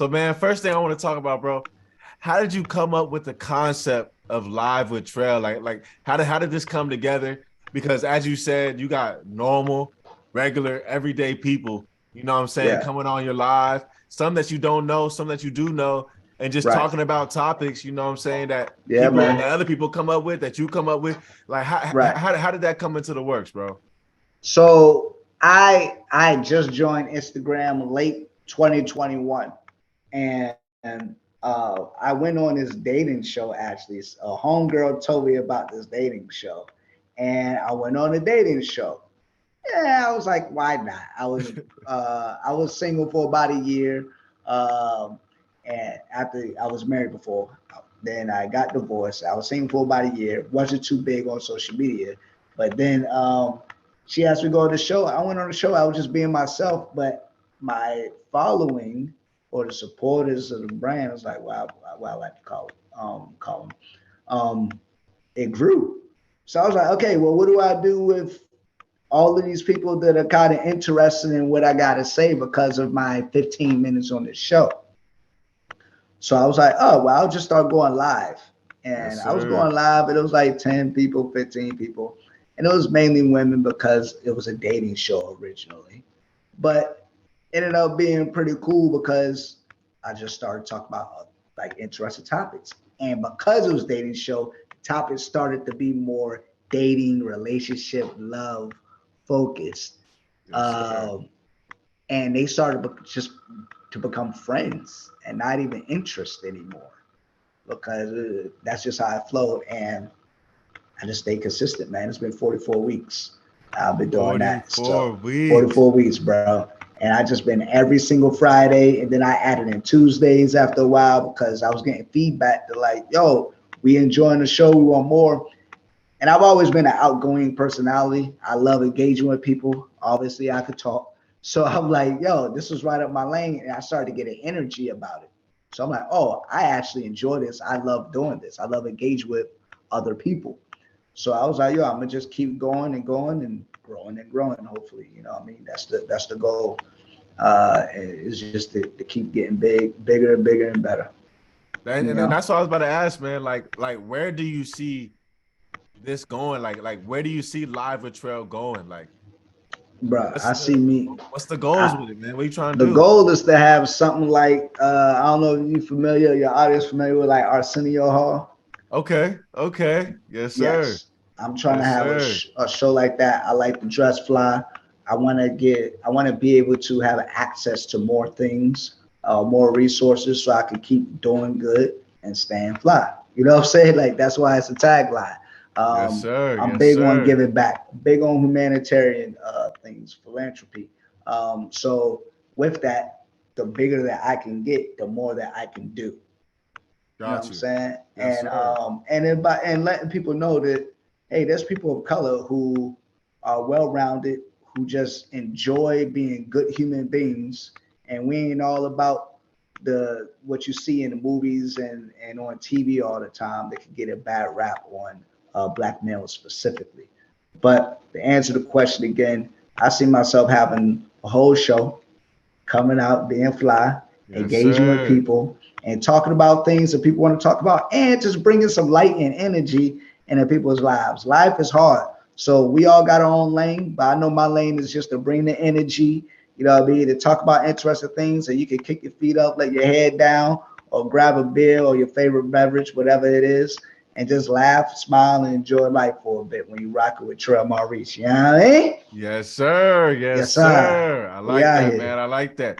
So man, first thing I want to talk about, bro, how did you come up with the concept of live with Trell? Like how did this come together? Because as you said, you got normal, regular, everyday people, you know what I'm saying, Yeah, coming on your live, some that you don't know, some that you do know, and just right. talking about topics, you know what I'm saying, that Yeah, people man. that other people come up with, that you come up with. Like Right. how did that come into the works, bro? So I just joined Instagram late 2021, and I went on this dating show. Actually, a homegirl told me about this dating show, and I went on the dating show. Yeah, I was like, why not? I was single for about a year, um, and after I was married before, then I got divorced. I was single for about a year. Wasn't too big on social media, but then she asked me to go on the show. I went on the show. I was just being myself, but my following or the supporters of the brand was like, wow, I like to call them. It grew. So I was like, okay, well, what do I do with all of these people that are kind of interested in what I got to say because of my 15 minutes on the show? So I was like, oh, well, I'll just start going live. Yes, And I was sir. going live, and it was like 10 people, 15 people. And it was mainly women because it was a dating show originally. But it ended up being pretty cool because I just started talking about like interesting topics. And because it was a dating show, topics started to be more dating, relationship, love focused. Yes, sir. Um, and they started just to become friends and not even interested anymore because that's just how I flow. And I just stay consistent, man. It's been 44 weeks. I've been doing that. 44 So weeks. 44 weeks, bro. And I just been every single Friday. And then I added in Tuesdays after a while because I was getting feedback to like, yo, we enjoying the show. We want more. And I've always been an outgoing personality. I love engaging with people. Obviously, I could talk. So I'm like, yo, this was right up my lane. And I started to get an energy about it. So I'm like, oh, I actually enjoy this. I love doing this. I love engaging with other people. So I was like, yo, I'm gonna just keep going and growing. Hopefully, you know what I mean? That's the goal. Is just to keep getting bigger and better. You And know, that's what I was about to ask, man. Like where do you see this going? Like where do you see live with Trail going? Like bro. I see me. what's the goals I, with it, man? What are you trying to the do? goal is to have something like I don't know if you familiar, your audience familiar with like Arsenio Hall. Okay, okay. Yes, sir. Yes, I'm trying to Yes, have sir. a show like that. I like to dress fly. I want to be able to have access to more things, more resources, so I can keep doing good and staying fly. You know what I'm saying? Like that's why it's a tagline. Yes, sir. I'm Yes, big on sir. giving back, big on humanitarian things, philanthropy. So with that, the bigger that I can get, the more that I can do. You know what Got I'm you. saying? Yes, sir. And letting people know that hey, there's people of color who are well rounded, who just enjoy being good human beings, and we ain't all about the what you see in the movies and on TV all the time that can get a bad rap on black males specifically. But to answer the question again, I see myself having a whole show coming out, being fly, Yes, engaging with sir. people, and talking about things that people want to talk about, and just bringing some light and energy into people's lives. Life is hard, so we all got our own lane. But I know my lane is just to bring the energy. You know what I mean? To talk about interesting things, so you can kick your feet up, let your head down, or grab a beer or your favorite beverage, whatever it is, and just laugh, smile, and enjoy life for a bit when you rock it with Trell Maurice. You know what I mean? Yes, sir. Yes, Yes, sir. sir. I We like out that, here. man. I like that.